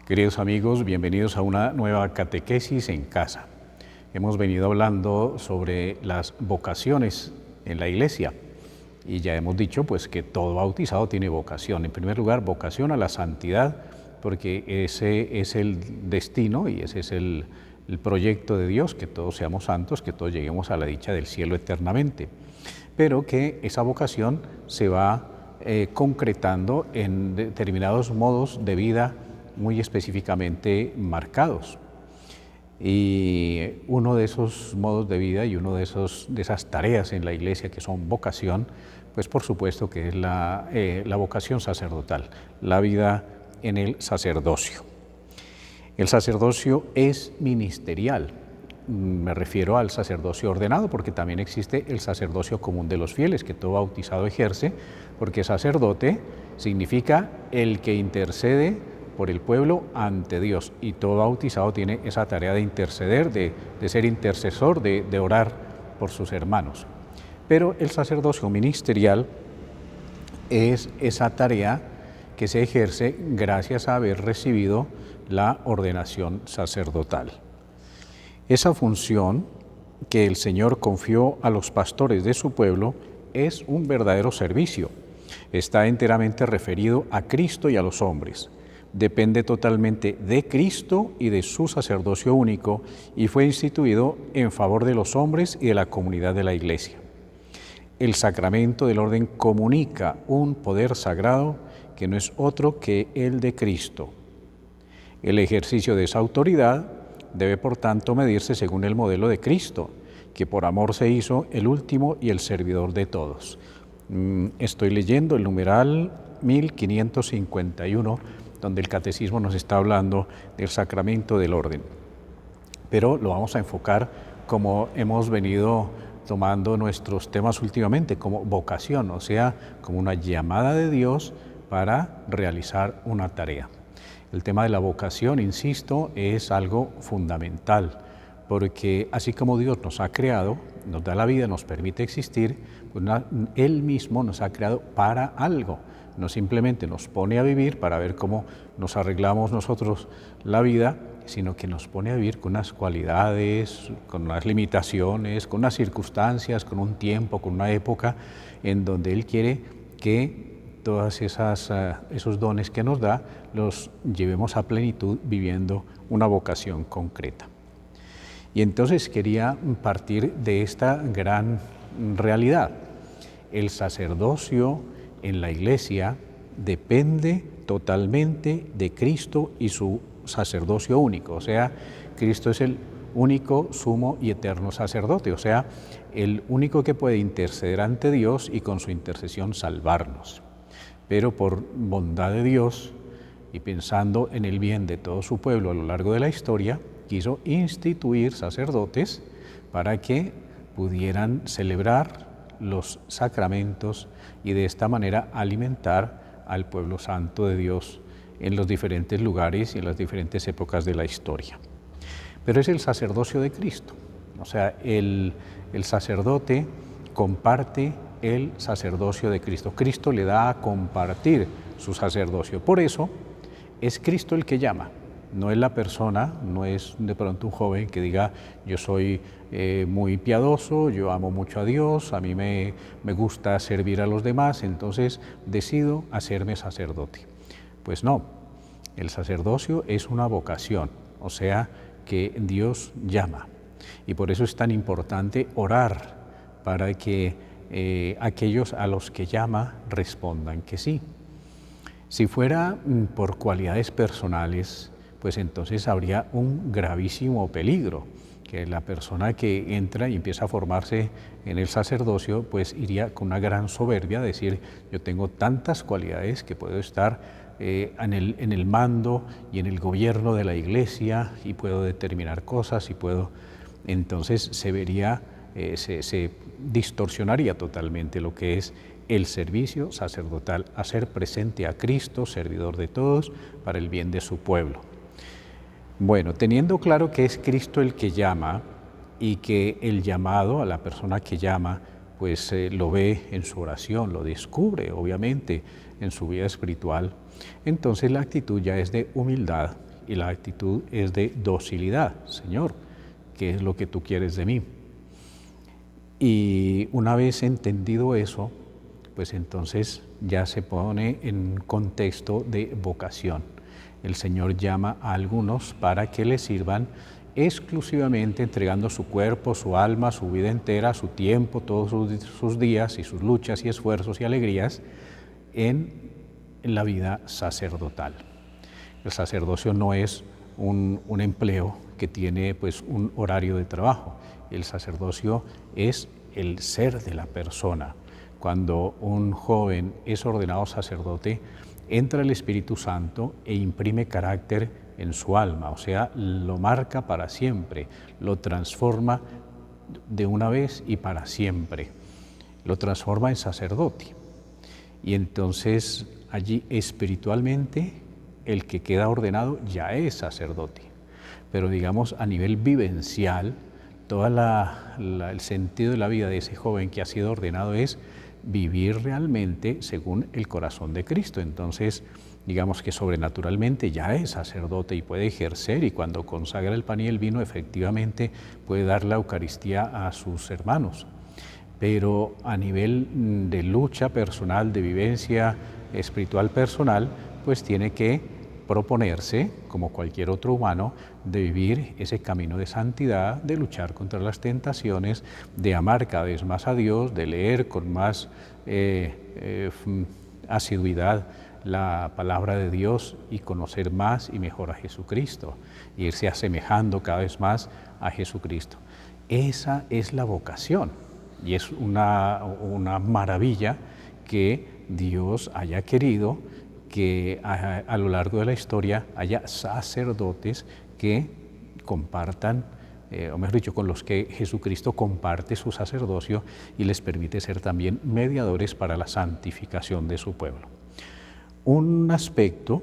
Queridos amigos, bienvenidos a una nueva catequesis en casa. Hemos venido hablando sobre las vocaciones en la Iglesia y ya hemos dicho pues que todo bautizado tiene vocación. En primer lugar, vocación a la santidad, porque ese es el destino y ese es el proyecto de Dios, que todos seamos santos, que todos lleguemos a la dicha del cielo eternamente. Pero que esa vocación se va concretando en determinados modos de vida muy específicamente marcados. Y uno de esos modos de vida y uno de esas tareas en la Iglesia que son vocación, pues por supuesto que es la vocación sacerdotal, la vida en el sacerdocio. El sacerdocio es ministerial. Me refiero al sacerdocio ordenado, porque también existe el sacerdocio común de los fieles, que todo bautizado ejerce, porque sacerdote significa el que intercede por el pueblo ante Dios, y todo bautizado tiene esa tarea de interceder, de ser intercesor, de orar por sus hermanos. Pero el sacerdocio ministerial es esa tarea que se ejerce gracias a haber recibido la ordenación sacerdotal. Esa función que el Señor confió a los pastores de su pueblo es un verdadero servicio. Está enteramente referido a Cristo y a los hombres. Depende totalmente de Cristo y de su sacerdocio único, y fue instituido en favor de los hombres y de la comunidad de la Iglesia. El sacramento del orden comunica un poder sagrado que no es otro que el de Cristo. El ejercicio de esa autoridad debe, por tanto, medirse según el modelo de Cristo, que por amor se hizo el último y el servidor de todos. Estoy leyendo el numeral 1551, donde el Catecismo nos está hablando del sacramento del orden. Pero lo vamos a enfocar como hemos venido tomando nuestros temas últimamente, como vocación, o sea, como una llamada de Dios para realizar una tarea. El tema de la vocación, insisto, es algo fundamental, porque así como Dios nos ha creado, nos da la vida, nos permite existir, pues Él mismo nos ha creado para algo. No simplemente nos pone a vivir para ver cómo nos arreglamos nosotros la vida, sino que nos pone a vivir con unas cualidades, con unas limitaciones, con unas circunstancias, con un tiempo, con una época en donde Él quiere que todos esos dones que nos da los llevemos a plenitud viviendo una vocación concreta. Y entonces quería partir de esta gran realidad. El sacerdocio en la Iglesia depende totalmente de Cristo y su sacerdocio único, o sea, Cristo es el único, sumo y eterno sacerdote, o sea, el único que puede interceder ante Dios y con su intercesión salvarnos. Pero por bondad de Dios y pensando en el bien de todo su pueblo a lo largo de la historia, quiso instituir sacerdotes para que pudieran celebrar los sacramentos y de esta manera alimentar al pueblo santo de Dios en los diferentes lugares y en las diferentes épocas de la historia. Pero es el sacerdocio de Cristo, o sea, el sacerdote comparte el sacerdocio de Cristo. Cristo le da a compartir su sacerdocio. Por eso es Cristo el que llama. No es la persona, no es de pronto un joven que diga yo soy muy piadoso, yo amo mucho a Dios, a mí me gusta servir a los demás, entonces decido hacerme sacerdote. Pues no, el sacerdocio es una vocación, o sea que Dios llama. Y por eso es tan importante orar para que aquellos a los que llama respondan que sí. Si fuera por cualidades personales, pues entonces habría un gravísimo peligro, que la persona que entra y empieza a formarse en el sacerdocio, pues iría con una gran soberbia a decir, yo tengo tantas cualidades que puedo estar en el mando y en el gobierno de la Iglesia y puedo determinar cosas y puedo... Entonces se vería, se distorsionaría totalmente lo que es el servicio sacerdotal, hacer presente a Cristo, servidor de todos, para el bien de su pueblo. Bueno, teniendo claro que es Cristo el que llama y que el llamado a la persona que llama, pues lo ve en su oración, lo descubre obviamente en su vida espiritual, entonces la actitud ya es de humildad y la actitud es de docilidad. Señor, ¿qué es lo que tú quieres de mí? Y una vez entendido eso, pues entonces ya se pone en contexto de vocación. El Señor llama a algunos para que le sirvan exclusivamente entregando su cuerpo, su alma, su vida entera, su tiempo, todos sus días y sus luchas y esfuerzos y alegrías en la vida sacerdotal. El sacerdocio no es un empleo que tiene pues un horario de trabajo. El sacerdocio es el ser de la persona. Cuando un joven es ordenado sacerdote, entra el Espíritu Santo e imprime carácter en su alma, o sea, lo marca para siempre, lo transforma de una vez y para siempre, lo transforma en sacerdote. Y entonces allí espiritualmente el que queda ordenado ya es sacerdote, pero digamos a nivel vivencial, todo el sentido de la vida de ese joven que ha sido ordenado es vivir realmente según el corazón de Cristo. Entonces, digamos que sobrenaturalmente ya es sacerdote y puede ejercer, y cuando consagra el pan y el vino efectivamente puede dar la Eucaristía a sus hermanos. Pero a nivel de lucha personal, de vivencia espiritual personal, pues tiene que proponerse, como cualquier otro humano, de vivir ese camino de santidad, de luchar contra las tentaciones, de amar cada vez más a Dios, de leer con más asiduidad la palabra de Dios y conocer más y mejor a Jesucristo, e irse asemejando cada vez más a Jesucristo. Esa es la vocación y es una maravilla que Dios haya querido que a lo largo de la historia haya sacerdotes que compartan, o mejor dicho, con los que Jesucristo comparte su sacerdocio y les permite ser también mediadores para la santificación de su pueblo. Un aspecto,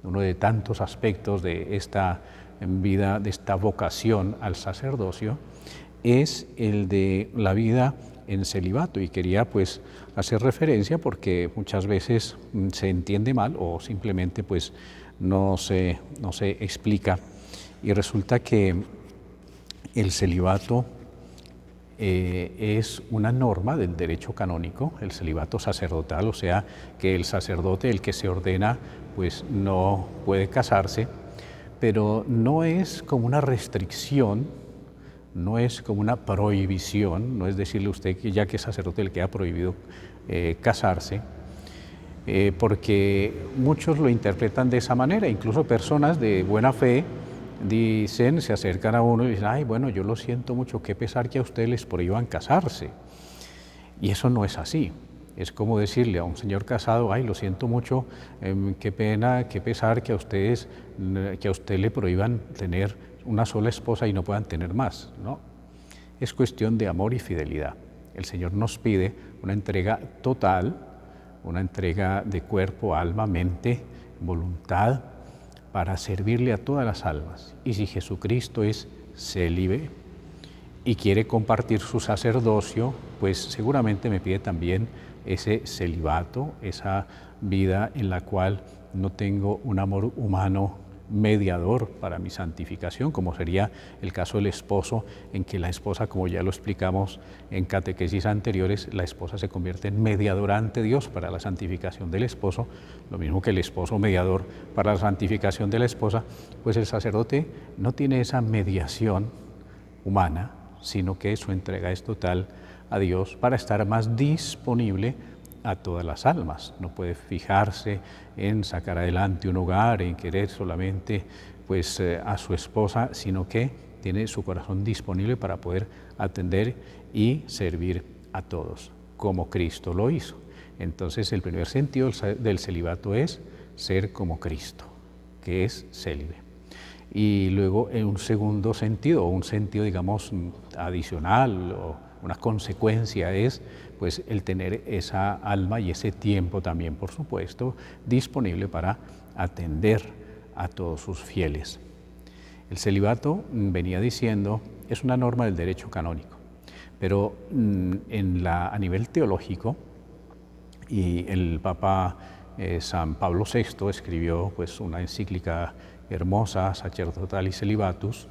uno de tantos aspectos de esta vida, de esta vocación al sacerdocio, es el de la vida en celibato, y quería pues hacer referencia porque muchas veces se entiende mal o simplemente pues no se explica, y resulta que el celibato es una norma del derecho canónico, el celibato sacerdotal, o sea que el sacerdote, el que se ordena, pues no puede casarse, pero no es como una restricción, no es como una prohibición, no es decirle a usted que ya que es sacerdote le queda prohibido casarse, porque muchos lo interpretan de esa manera, incluso personas de buena fe dicen, se acercan a uno y dicen, ay, bueno, yo lo siento mucho, qué pesar que a ustedes les prohíban casarse. Y eso no es así. Es como decirle a un señor casado, ay, lo siento mucho, qué pena, qué pesar que a usted le prohíban tener una sola esposa y no puedan tener más, ¿no? Es cuestión de amor y fidelidad. El Señor nos pide una entrega total, una entrega de cuerpo, alma, mente, voluntad, para servirle a todas las almas. Y si Jesucristo es célibe y quiere compartir su sacerdocio, pues seguramente me pide también ese celibato, esa vida en la cual no tengo un amor humano mediador para mi santificación, como sería el caso del esposo, en que la esposa, como ya lo explicamos en catequesis anteriores, la esposa se convierte en mediadora ante Dios para la santificación del esposo, lo mismo que el esposo mediador para la santificación de la esposa. Pues el sacerdote no tiene esa mediación humana, sino que su entrega es total a Dios para estar más disponible a todas las almas. No puede fijarse en sacar adelante un hogar, en querer solamente pues, a su esposa, sino que tiene su corazón disponible para poder atender y servir a todos, como Cristo lo hizo. Entonces, el primer sentido del celibato es ser como Cristo, que es célibe. Y luego, en un segundo sentido, o un sentido, digamos, adicional, o una consecuencia es pues el tener esa alma y ese tiempo también, por supuesto, disponible para atender a todos sus fieles. El celibato, venía diciendo, es una norma del derecho canónico, pero a nivel teológico, y el Papa San Pablo VI escribió pues una encíclica hermosa, Sacerdotali Celibatus,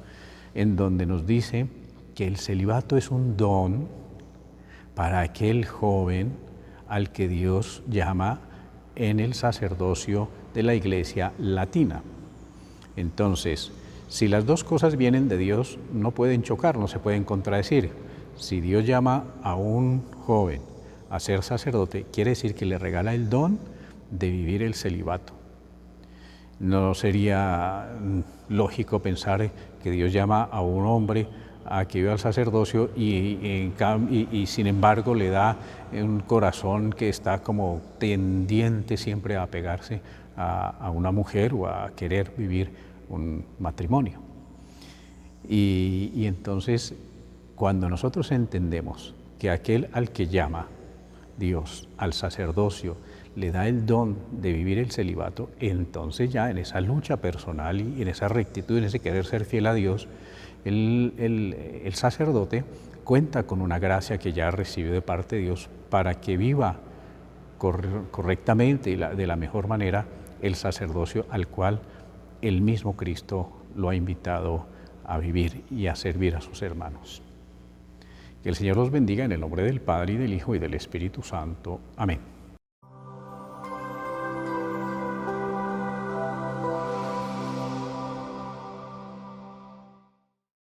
en donde nos dice que el celibato es un don para aquel joven al que Dios llama en el sacerdocio de la Iglesia latina. Entonces, si las dos cosas vienen de Dios, no pueden chocar, no se pueden contradecir. Si Dios llama a un joven a ser sacerdote, quiere decir que le regala el don de vivir el celibato. No sería lógico pensar que Dios llama a un hombre a que viva el sacerdocio y sin embargo le da un corazón que está como tendiente siempre a apegarse a una mujer o a querer vivir un matrimonio. Y entonces, cuando nosotros entendemos que aquel al que llama Dios al sacerdocio le da el don de vivir el celibato, entonces ya en esa lucha personal y en esa rectitud, en ese querer ser fiel a Dios, el sacerdote cuenta con una gracia que ya recibió de parte de Dios para que viva correctamente y de la mejor manera el sacerdocio al cual el mismo Cristo lo ha invitado a vivir y a servir a sus hermanos. Que el Señor los bendiga en el nombre del Padre, y del Hijo, y del Espíritu Santo. Amén.